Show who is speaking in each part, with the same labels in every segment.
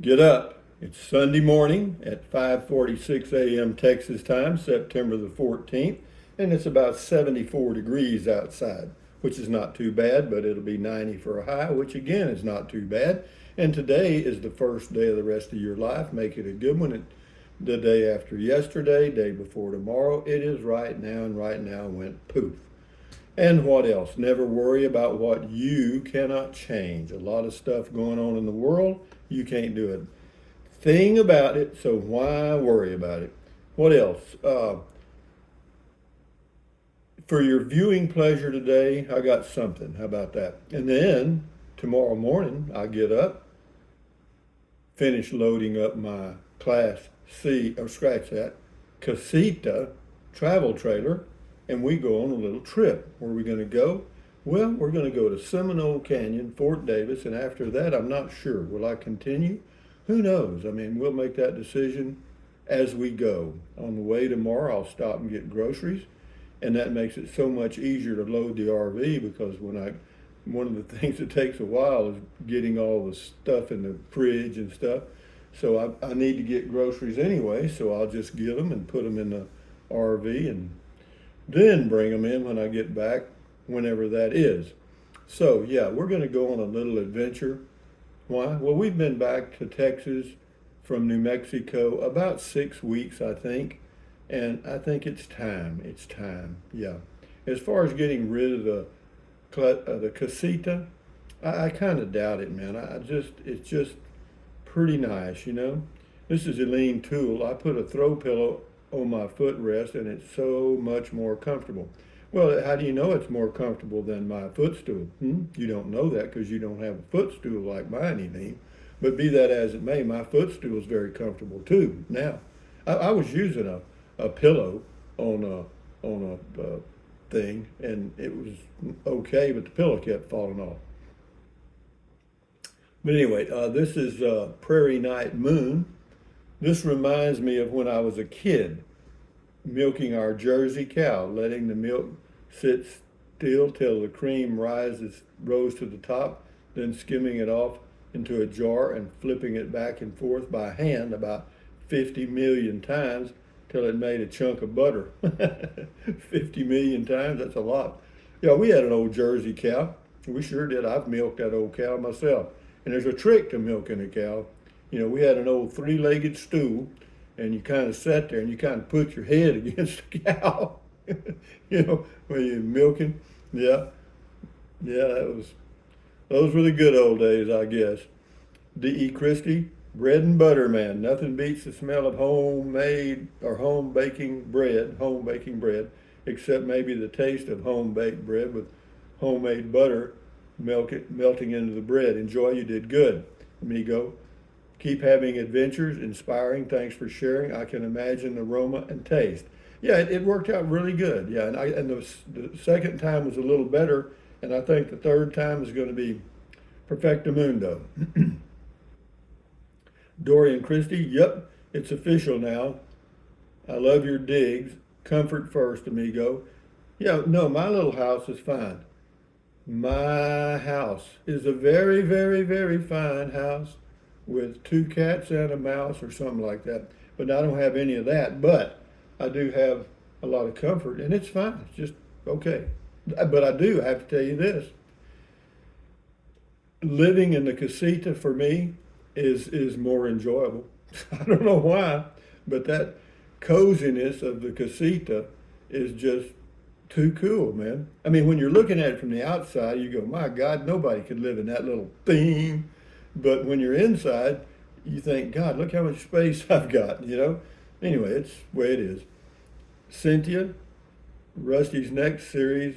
Speaker 1: Get up. It's Sunday morning at 5:46 a.m. Texas time, September the 14th, and it's about 74 degrees outside, which is not too bad, but it'll be 90 for a high, which again is not too bad. And today is the first day of the rest of your life. Make it a good one. The day after yesterday, day before tomorrow, it is right now, and right now went poof. And what else? Never worry about what you cannot change. A lot of stuff going on in the world, you can't do a thing about it, so why worry about it? What else? For your viewing pleasure today, I got something. How about that? And then tomorrow morning, I get up, finish loading up my Class C, or scratch that, Casita travel trailer, and we go on a little trip. Where are we going to go? Well, we're going to go to Seminole Canyon, Fort Davis, and after that, I'm not sure. Will I continue? Who knows? I mean, we'll make that decision as we go. On the way tomorrow, I'll stop and get groceries, and that makes it so much easier to load the RV because one of the things that takes a while is getting all the stuff in the fridge and stuff. So I need to get groceries anyway, so I'll just get them and put them in the RV and then bring them in when I get back, whenever that is. So yeah, we're going to go on a little adventure. Why? Well, we've been back to Texas from New Mexico about 6 weeks, I think, and I think it's time. It's time. Yeah. As far as getting rid of the casita, I kind of doubt it, man. It's just pretty nice, you know. This is Eileen Tool. I put a throw pillow on my footrest, and it's so much more comfortable. Well, how do you know it's more comfortable than my footstool? You don't know that because you don't have a footstool like mine, Eileen. But be that as it may, my footstool is very comfortable too. Now, I was using a pillow on a thing, and it was okay, but the pillow kept falling off. But anyway, this is Prairie Night Moon. This reminds me of when I was a kid, milking our Jersey cow, letting the milk sit still till the cream rose to the top, then skimming it off into a jar and flipping it back and forth by hand about 50 million times till it made a chunk of butter. 50 million times, that's a lot. Yeah, we had an old Jersey cow. We sure did. I've milked that old cow myself. And there's a trick to milking a cow. You know, we had an old three-legged stool, and you kind of sat there and you kind of put your head against the cow, you know, when you're milking. Yeah, yeah, those were the good old days, I guess. D.E. Christie, bread and butter man. Nothing beats the smell of homemade or home baking bread, except maybe the taste of home baked bread with homemade butter melting into the bread. Enjoy, you did good, amigo. Keep having adventures, inspiring. Thanks for sharing. I can imagine aroma and taste. Yeah, it worked out really good. Yeah, and the second time was a little better, and I think the third time is going to be perfectamundo. Dorian Christie, yep, it's official now. I love your digs. Comfort first, amigo. Yeah, no, my little house is fine. My house is a very, very, very fine house with two cats and a mouse or something like that. But I don't have any of that. But I do have a lot of comfort, and it's fine. It's just okay. But I do have to tell you this. Living in the casita for me is more enjoyable. I don't know why, but that coziness of the casita is just too cool, man. I mean, when you're looking at it from the outside, you go, my God, nobody could live in that little thing. But when you're inside, you think, God, look how much space I've got, you know? Anyway, it's the way it is. Cynthia, Rusty's next series,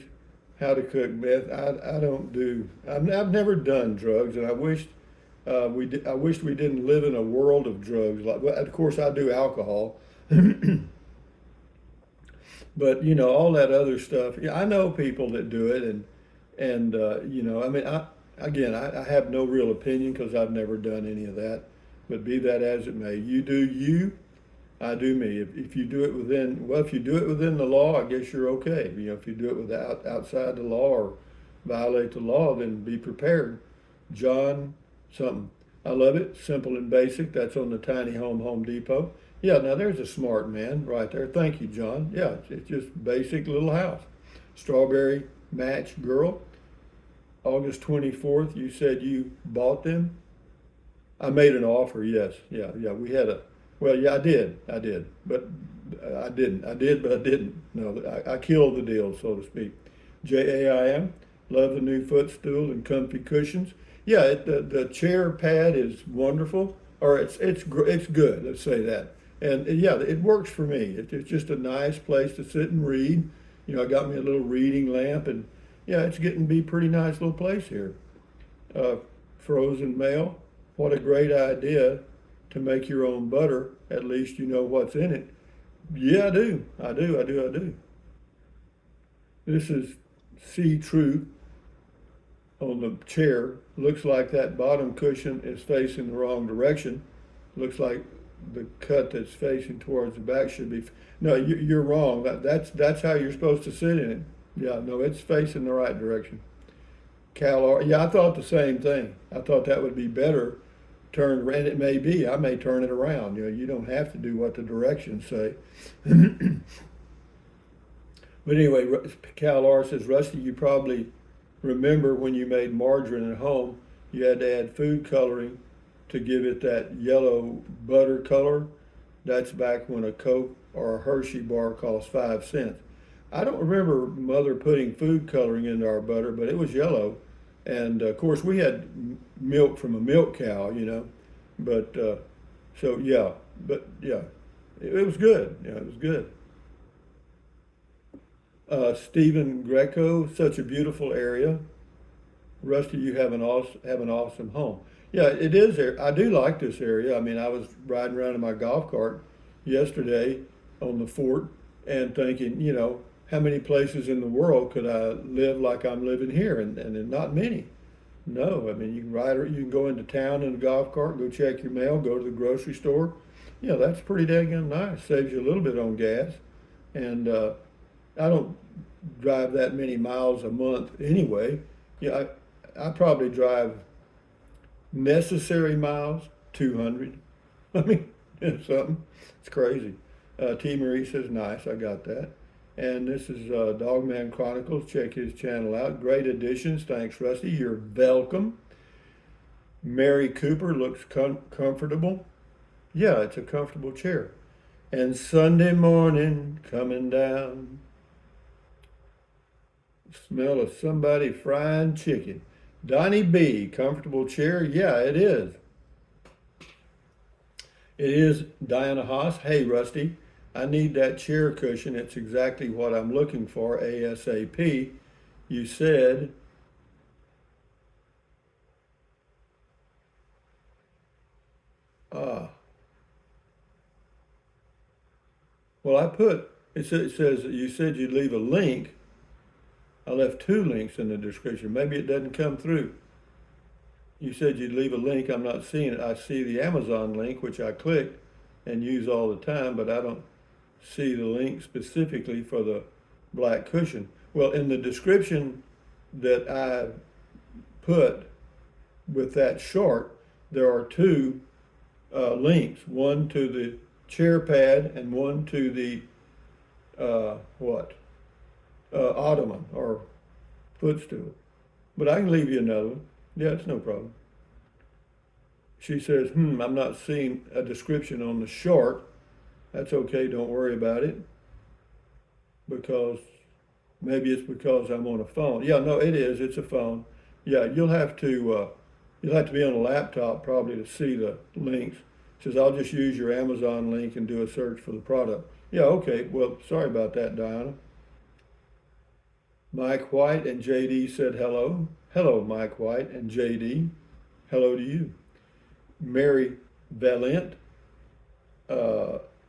Speaker 1: How to Cook Meth. I've never done drugs, and I wished I wished we didn't live in a world of drugs. Like, well, of course, I do alcohol. But you know all that other stuff. Yeah, I know people that do it, and you know, I mean, I have no real opinion because I've never done any of that. But be that as it may, you do you, I do me. If you do it if you do it within the law, I guess you're okay. You know, if you do it outside the law or violate the law, then be prepared. John something. I love it. Simple and basic. That's on the Tiny Home Depot. Yeah, now there's a smart man right there. Thank you, John. Yeah, it's just basic little house. Strawberry Match Girl. August 24th, you said you bought them? I made an offer, yes. Yeah, yeah. We had a, well, yeah, I did. I did. But I didn't. I did, but I didn't. No, I killed the deal, so to speak. JAIM, love the new footstool and comfy cushions. Yeah, the chair pad is wonderful, or it's good. Let's say that. And yeah, it works for me. It's just a nice place to sit and read. You know, I got me a little reading lamp, and yeah, it's getting to be a pretty nice little place here. Uh, Frozen mail. What a great idea to make your own butter. At least you know what's in it. Yeah, I do. I do. I do. I do. This is See Truth on the chair. Looks like that bottom cushion is facing the wrong direction. Looks like the cut that's facing towards the back should be. No, you're wrong. That's how you're supposed to sit in it. Yeah, no, it's facing the right direction. Yeah, I thought the same thing. I thought that would be better turned, and it may be. I may turn it around. You know, you don't have to do what the directions say. But anyway, Cal R says, Rusty, you probably remember when you made margarine at home, you had to add food coloring to give it that yellow butter color. That's back when a Coke or a Hershey bar cost 5 cents. I don't remember Mother putting food coloring into our butter, but it was yellow. And of course, we had milk from a milk cow, you know. But so yeah, but yeah, it was good. Yeah, it was good. Stephen Greco, such a beautiful area. Rusty, you have an awesome home. Yeah, it is. I do like this area. I mean, I was riding around in my golf cart yesterday on the fort and thinking, you know, how many places in the world could I live like I'm living here? And not many. No, I mean, you can go into town in a golf cart, go check your mail, go to the grocery store. Yeah, that's pretty dang nice. Saves you a little bit on gas. And I don't drive that many miles a month anyway. Yeah, I probably drive necessary miles, 200. I mean, it's something. It's crazy. T. Marie says, nice, I got that. And this is Dogman Chronicles. Check his channel out. Great additions. Thanks, Rusty. You're welcome. Mary Cooper looks comfortable. Yeah, it's a comfortable chair. And Sunday morning coming down. Smell of somebody frying chicken. Donnie B, comfortable chair. Yeah, it is. It is Diana Haas. Hey, Rusty, I need that chair cushion. It's exactly what I'm looking for, ASAP. You said, ah, well, it says, you said you'd leave a link. I left 2 links in the description. Maybe it doesn't come through. You said you'd leave a link. I'm not seeing it. I see the Amazon link, which I click and use all the time, but I don't see the link specifically for the black cushion. Well, in the description that I put with that short, there are 2 links, one to the chair pad and one to the ottoman or footstool. But I can leave you another one. Yeah, it's no problem. She says, I'm not seeing a description on the short. That's okay, don't worry about it. Because maybe it's because I'm on a phone. Yeah, no, it is, it's a phone. Yeah, you'll have to be on a laptop probably to see the links. It says, I'll just use your Amazon link and do a search for the product. Yeah, okay, well, sorry about that, Diana. Mike White and JD said hello. Hello, Mike White and JD. Hello to you. Mary Valent,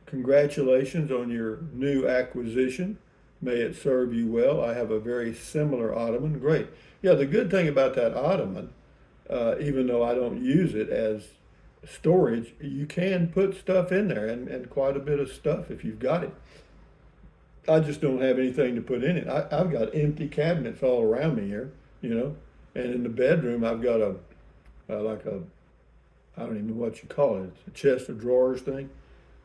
Speaker 1: congratulations on your new acquisition. May it serve you well. I have a very similar ottoman. Great. Yeah, the good thing about that ottoman, even though I don't use it as storage, you can put stuff in there and quite a bit of stuff if you've got it. I just don't have anything to put in it. I've got empty cabinets all around me here, you know, and in the bedroom I've got I don't even know what you call it. It's a chest of drawers thing.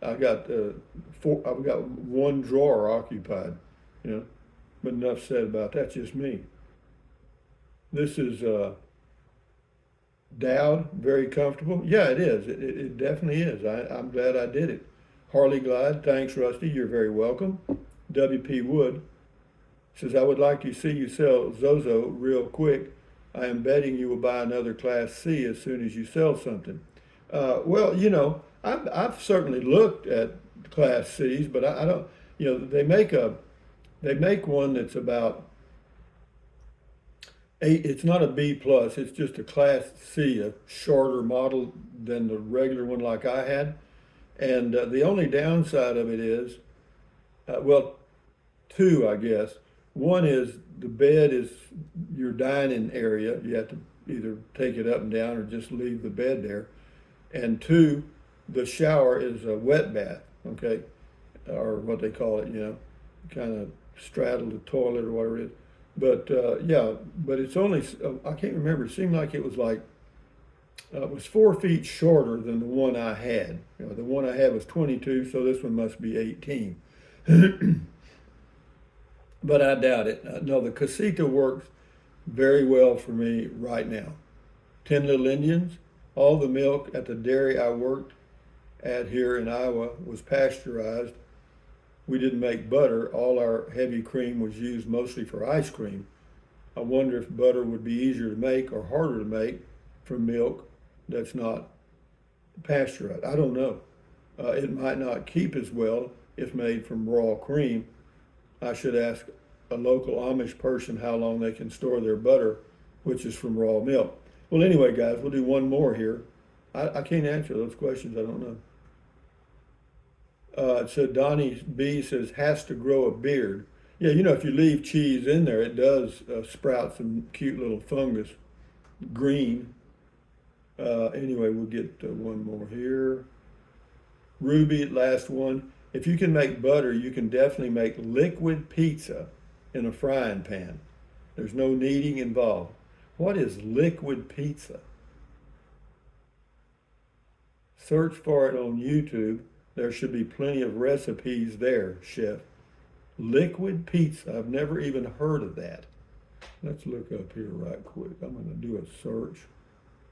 Speaker 1: I got I've got one drawer occupied, you know. But enough said about that. That's just me. This is Dowd, very comfortable. Yeah, it is. It definitely is. I'm glad I did it. Harley Glide, thanks, Rusty. You're very welcome. W.P. Wood says, I would like to see you sell Zozo real quick. I am betting you will buy another Class C as soon as you sell something. Well, you know, I've certainly looked at Class Cs, but I don't, you know, they make one that's about eight, it's not a B plus, it's just a Class C, a shorter model than the regular one like I had. And the only downside of it is, well, two, I guess. One is the bed is your dining area. You have to either take it up and down or just leave the bed there. And two, the shower is a wet bath, okay, or what they call it, you know, kind of straddle the toilet or whatever it is. But yeah, but it's only, I can't remember, it seemed like it was like, it was 4 feet shorter than the one I had. You know, the one I had was 22, so this one must be 18. But I doubt it. No, the Casita works very well for me right now. 10 Little Indians, all the milk at the dairy I worked at here in Iowa was pasteurized. We didn't make butter. All our heavy cream was used mostly for ice cream. I wonder if butter would be easier to make or harder to make from milk that's not pasteurized. I don't know. It might not keep as well if made from raw cream. I should ask a local Amish person how long they can store their butter, which is from raw milk. Well, anyway, guys, we'll do one more here. I can't answer those questions. I don't know. So Donnie B says, has to grow a beard. Yeah, you know, if you leave cheese in there, it does sprout some cute little fungus, green. Anyway, we'll get one more here. Ruby, last one. If you can make butter, you can definitely make liquid pizza in a frying pan. There's no kneading involved. What is liquid pizza? Search for it on YouTube. There should be plenty of recipes there, chef. Liquid pizza. I've never even heard of that. Let's look up here right quick. I'm going to do a search.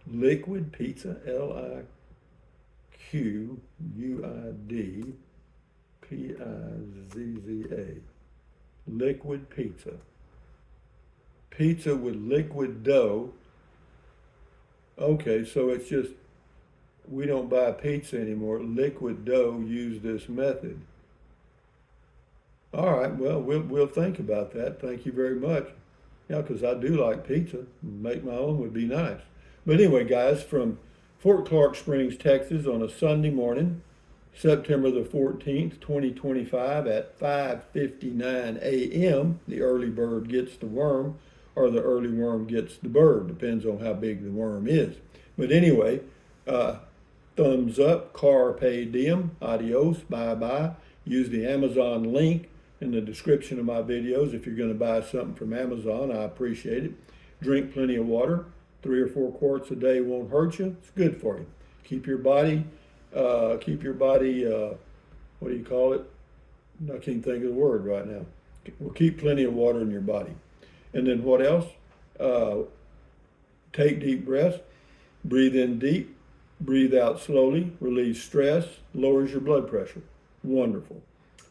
Speaker 1: Liquid pizza, LIQUID PIZZA. Liquid pizza. Pizza with liquid dough. Okay, so it's just, we don't buy pizza anymore. Liquid dough, use this method. All right, well, we'll think about that. Thank you very much. Yeah, because I do like pizza. Make my own would be nice. But anyway, guys, from Fort Clark Springs, Texas, on a Sunday morning, September the 14th, 2025 at 5:59 a.m., the early bird gets the worm, or the early worm gets the bird. Depends on how big the worm is. But anyway, thumbs up, carpe diem, adios, bye-bye. Use the Amazon link in the description of my videos if you're going to buy something from Amazon. I appreciate it. Drink plenty of water. 3 or 4 quarts a day won't hurt you. It's good for you. Keep your body, what do you call it? I can't think of the word right now. Well, keep plenty of water in your body. And then what else? Take deep breaths. Breathe in deep. Breathe out slowly. Relieves stress. Lowers your blood pressure. Wonderful.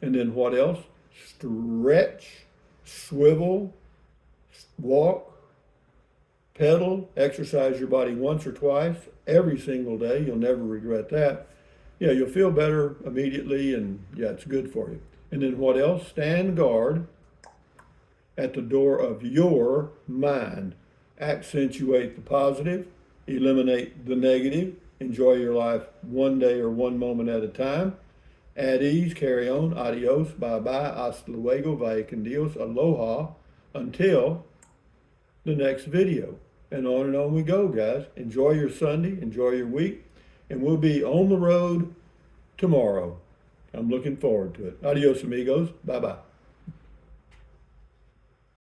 Speaker 1: And then what else? Stretch. Swivel. Walk. Pedal, exercise your body once or twice every single day. You'll never regret that. Yeah, you'll feel better immediately, and yeah, it's good for you. And then what else? Stand guard at the door of your mind. Accentuate the positive, eliminate the negative, enjoy your life one day or one moment at a time. At ease, carry on, adios, bye-bye, hasta luego, vaya con Dios, aloha, until the next video. And on we go, guys. Enjoy your Sunday, enjoy your week, and we'll be on the road tomorrow. I'm looking forward to it. Adios, amigos. Bye-bye.